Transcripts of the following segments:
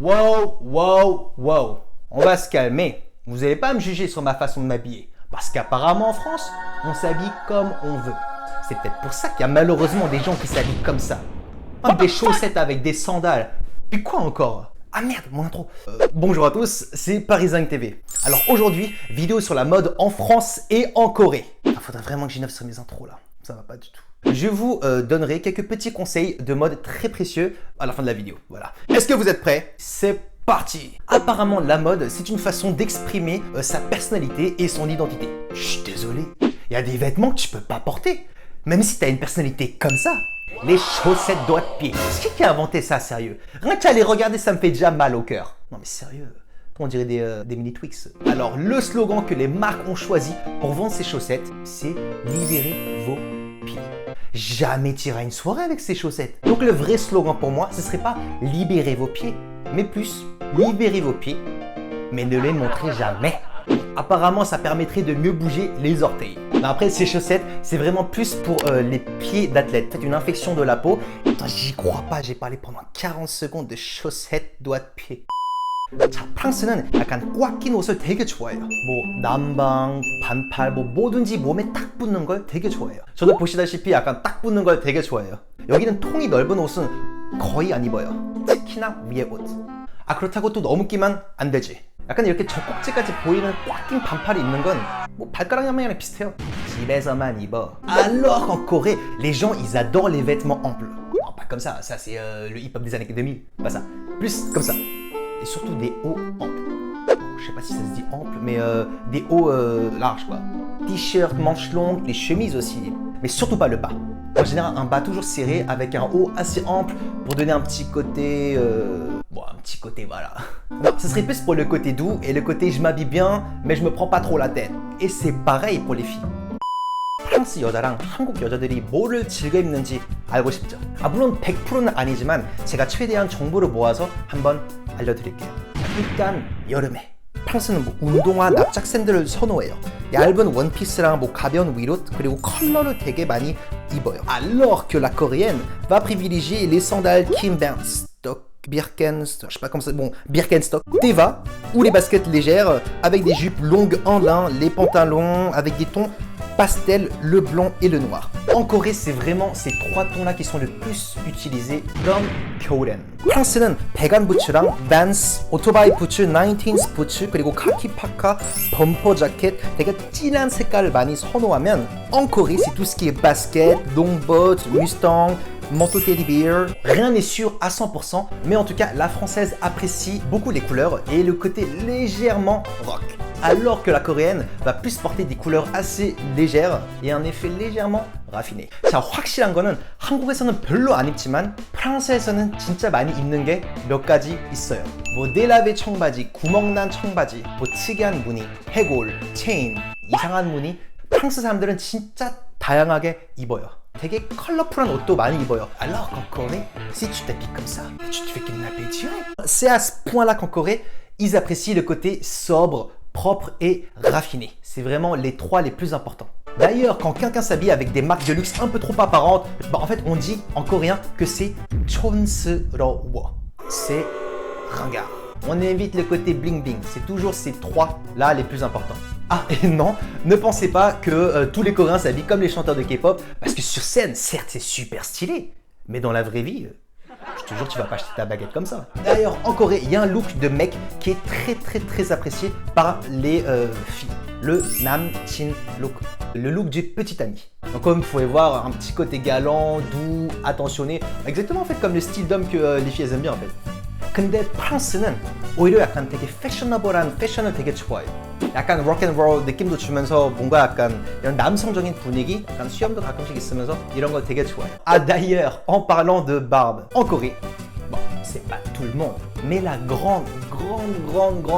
Wow, wow, wow. On va se calmer. Vous n'allez pas me juger sur ma façon de m'habiller. Parce qu'apparemment en France, on s'habille comme on veut. C'est peut-être pour ça qu'il y a malheureusement des gens qui s'habillent comme ça. Des chaussettes avec des sandales. Puis quoi encore? Ah merde, mon intro. Bonjour à tous, c'est Paris5 TV. Alors aujourd'hui, vidéo sur la mode en France et en Corée. Il faudrait vraiment que j'innove sur mes intros là. Ça va pas du tout. Je vous donnerai quelques petits conseils de mode très précieux à la fin de la vidéo. Voilà. Est-ce que vous êtes prêts? C'est parti. Apparemment, la mode, c'est une façon d'exprimer sa personnalité et son identité. Je suis désolé. Il y a des vêtements que tu peux pas porter. Même si tu as une personnalité comme ça. Les chaussettes doigts de pied. C'est qui a inventé ça, sérieux? Rien qu'à les regarder, ça me fait déjà mal au cœur. Non mais sérieux. On dirait des mini Twix. Alors, le slogan que les marques ont choisi pour vendre ces chaussettes, c'est « Libérez vos pieds ». Jamais t'iras à une soirée avec ces chaussettes. Donc le vrai slogan pour moi, ce serait pas « Libérez vos pieds », mais plus « Libérez vos pieds », mais ne les montrez jamais. Apparemment, ça permettrait de mieux bouger les orteils. Après, ces chaussettes, c'est vraiment plus pour les pieds d'athlète. Faites une infection de la peau. Putain, j'y crois pas, j'ai parlé pendant 40 secondes de chaussettes doigts de pied. 자, 프랑스는 약간 꽉 낀 옷을 되게 좋아해요. 뭐 남방, 반팔, 뭐 뭐든지 몸에 딱 붙는 걸 되게 좋아해요. 저도 보시다시피 약간 딱 붙는 걸 되게 좋아해요. 여기는 통이 넓은 옷은 거의 안 입어요. 특히나 위에 옷. 아, 그렇다고 또 너무 끼면 안 되지. 약간 이렇게 젖꼭지까지 보이는 꽉 낀 반팔이 입는 건 뭐 발가락 양말이랑 비슷해요. 집에서만 입어. Alors en Corée, les gens ils adorent les vêtements amples. Non, pas comme ça, ça c'est le hip-hop des années 2000, pas ça. Plus comme ça. Et surtout des hauts amples. Bon, je sais pas si ça se dit ample, mais des hauts larges quoi. T-shirt, manches longues, les chemises aussi. Mais surtout pas le bas. En général, un bas toujours serré avec un haut assez ample pour donner un petit côté... Bon, un petit côté, voilà. Non, ce serait plus pour le côté doux et le côté je m'habille bien, mais je me prends pas trop la tête. Et c'est pareil pour les filles. 프랑스 여자랑 한국 여자들이 뭐를 즐겨 입는지 알고 싶죠? 아, 물론 100%는 아니지만 제가 최대한 정보를 모아서 한번 알려드릴게요. 일단 여름에 프랑스는 뭐 운동화, 납작 샌들을 선호해요. 얇은 원피스랑 뭐 가벼운 위옷 그리고 컬러를 되게 많이 입어요. Alors que la coréenne va privilégier les sandales Birkenstock, je sais pas comment ça, bon, Birkenstock, Teva ou les baskets légères avec des jupes longues en lin, les pantalons avec des tons pastel, le blanc et le noir. En Corée, c'est vraiment ces trois tons-là qui sont le plus utilisés comme 겨울엔. 프랑스는 배관 부츠랑 반스, 오토바이 부츠, 19 부츠, 그리고 카키 파카, 범퍼 자켓 되게 진한 색깔을 많이 선호하면 en Corée, c'est tout ce qui est basket, longboat, Mustang, manteau teddy bear. Rien n'est sûr à 100%, mais en tout cas, la française apprécie beaucoup les couleurs et le côté légèrement rock. Alors que la coréenne va plus porter des couleurs assez légères et un effet légèrement raffiné. 자, 확실한 거는 한국에서는 별로 안 입지만 프랑스에서는 진짜 많이 입는 게 몇 가지 있어요. 뭐 델라베 청바지, 구멍난 청바지, 뭐 특이한 무늬, 해골, 체인, 이상한 무늬. 프랑스 사람들은 진짜 다양하게 입어요. 되게 컬러풀한 옷도 많이 입어요. Alors qu'en Corée, si tu t'habilles comme ça, tu te fais kidnapper direct. C'est à ce point-là qu'en Corée, ils apprécient le côté sobre, propre et raffiné. C'est vraiment les trois les plus importants. D'ailleurs, quand quelqu'un s'habille avec des marques de luxe un peu trop apparentes, en fait, on dit en coréen que c'est 촌스러워. C'est ringard. On évite le côté bling bling. C'est toujours ces trois-là les plus importants. Ah, et non, ne pensez pas que tous les Coréens s'habillent comme les chanteurs de K-pop, parce que sur scène, certes, c'est super stylé, mais dans la vraie vie, je te jure, tu vas pas acheter ta baguette comme ça. D'ailleurs, en Corée, il y a un look de mec qui est très apprécié par les filles. Le namchin look. Le look du petit ami. Donc comme vous pouvez voir, un petit côté galant, doux, attentionné. Exactement en fait comme le style d'homme que les filles aiment bien en fait. 근데 프랑스는 오히려 약간 되게 패셔너블한 패션을 되게 좋아해요. 약간 록앤롤 느낌도 주면서 뭔가 약간 이런 남성적인 분위기, 약간 수염도 가끔씩 있으면서 이런 걸 되게 좋아해요. Ah d'ailleurs, en parlant de barbe, en Corée, bon, c'est pas tout le monde, mais la grande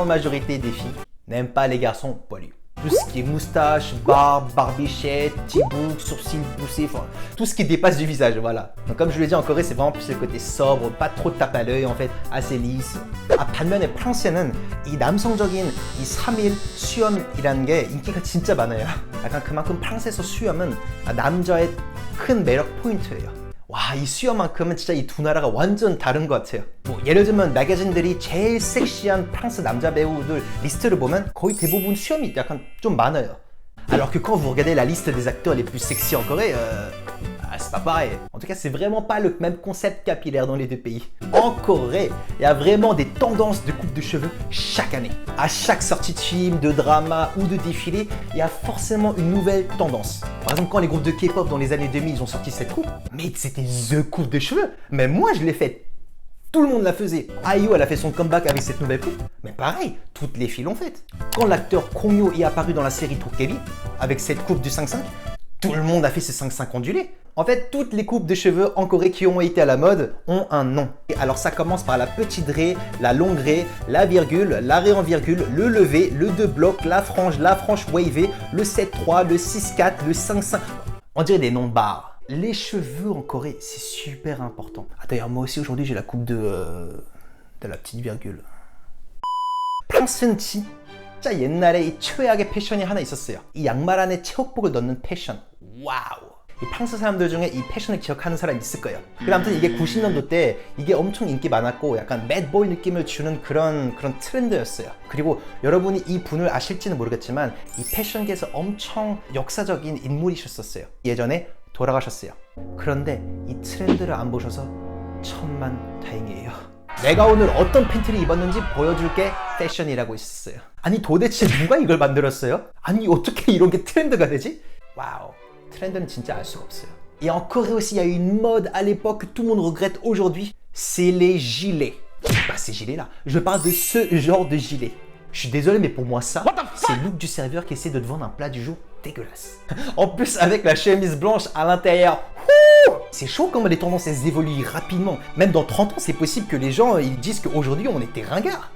majorité des filles n'aiment pas les garçons poilus. Tout ce qui est moustache, barbe, barbichette, petit bouc, sourcils poussés, enfin, tout ce qui dépasse du visage, voilà. Donc comme je l'ai dit en Corée, c'est vraiment plus le côté sobre, pas trop de tape à l'œil en fait, assez lisse. 아, 반면에 프랑스에는 이 남성적인 이 3일 수염이라는 게 인기가 진짜 많아요. 약간 그만큼 프랑스에서 수염은 남자의 큰 매력 포인트예요. 와, 이 수염만큼은 진짜 이 두 나라가 완전 다른 것 같아요. 뭐 예를 들면 매거진들이 제일 섹시한 프랑스 남자 배우들 리스트를 보면 거의 대부분 수염이 약간 좀 많아요. Alors que quand vous regardez la liste des acteurs les plus sexy en Corée, c'est pas pareil. En tout cas, c'est vraiment pas le même concept capillaire dans les deux pays. En Corée, il y a vraiment des tendances de coupe de cheveux chaque année. À chaque sortie de film, de drama ou de défilé, il y a forcément une nouvelle tendance. Par exemple, quand les groupes de K-pop dans les années 2000 ils ont sorti cette coupe, mais c'était the coupe de cheveux. Mais moi, je l'ai faite. Tout le monde la faisait. IU, elle a fait son comeback avec cette nouvelle coupe. Mais pareil, toutes les filles l'ont faite. Quand l'acteur Kong Yoo est apparu dans la série Tokebi, avec cette coupe du 5-5, tout le monde a fait ce 5-5 ondulé. En fait, toutes les coupes de cheveux en Corée qui ont été à la mode ont un nom. Alors ça commence par la petite raie, la longue raie, la virgule, la raie en virgule, le levé, le 2 blocs, la frange wavée, le 7-3, le 6-4, le 5-5. On dirait des noms de bars. Les cheveux en Corée, c'est super important. Ah, d'ailleurs, moi aussi aujourd'hui, j'ai la coupe de la petite virgule. 프랑스는 진짜 옛날에 이 최악의 패션이 하나 있었어요. 이 양말 안에 체육복을 넣는 패션. 와우. 이 프랑스 사람들 중에 이 패션을 기억하는 사람이 있을 거예요. 근데 아무튼 이게 90년도 때 이게 엄청 인기 많았고 약간 매드보이 느낌을 주는 그런 트렌드였어요. 그리고 여러분이 이 분을 아실지는 모르겠지만 이 패션계에서 엄청 역사적인 인물이셨었어요. 예전에 돌아가셨어요. 그런데 이 트렌드를 안 보셔서 천만 다행이에요. 내가 오늘 어떤 팬티를 입었는지 보여줄게 패션이라고 있었어요. 아니 도대체 누가 이걸 만들었어요? 아니 어떻게 이런 게 트렌드가 되지? 와우, 트렌드는 진짜 알 수가 없어요. Et en Corée aussi, il y a eu une mode à l'époque que tout le monde regrette aujourd'hui. C'est les gilets. Pas ces gilets-là. Je parle de ce genre de gilet. Je suis désolé, mais pour moi ça, c'est le look du serveur qui essaie de te vendre un plat du jour dégueulasse. En plus, avec la chemise blanche à l'intérieur. C'est chaud comment les tendances elles évoluent rapidement. Même dans 30 ans, c'est possible que les gens ils disent qu'aujourd'hui on était ringards.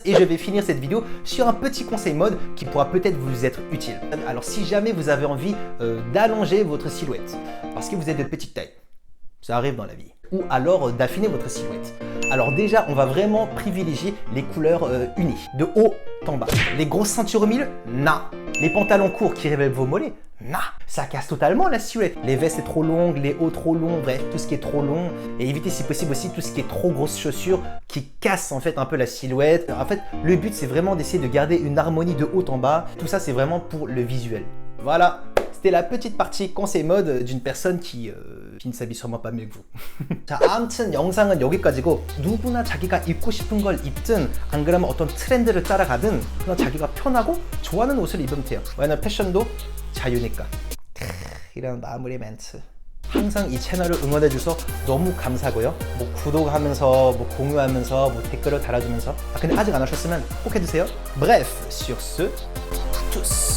Et je vais finir cette vidéo sur un petit conseil mode qui pourra peut-être vous être utile. Alors si jamais vous avez envie d'allonger votre silhouette, parce que vous êtes de petite taille, ça arrive dans la vie, ou alors d'affiner votre silhouette. Alors déjà, on va vraiment privilégier les couleurs unies, de haut en bas. Les grosses ceintures au milieu, non. Les pantalons courts qui révèlent vos mollets, non. Ça casse totalement la silhouette. Les vestes trop longues, les hauts trop longs, bref, tout ce qui est trop long. Et évitez si possible aussi tout ce qui est trop grosses chaussures qui cassent en fait un peu la silhouette. En fait, le but c'est vraiment d'essayer de garder une harmonie de haut en bas. Tout ça c'est vraiment pour le visuel. Voilà. C'était la petite partie conseil mode d'une personne qui ne s'habille sûrement pas mieux que vous. 자, 아무튼 영상은 여기까지고 누구나 자기가 입고 싶은 걸 입든 안 그러면 어떤 트렌드를 따라가든 그냥 자기가 편하고 좋아하는 옷을 입으면 돼요. 왜냐면 패션도 자유니까. 이런 마무리 멘트. 항상 이 채널을 응원해줘서 너무 감사하고요. 뭐 구독하면서, 뭐 공유하면서, 뭐 댓글을 달아주면서. 아 근데 아직 안 하셨으면 꼭 해주세요. Bref, sur ce, tous.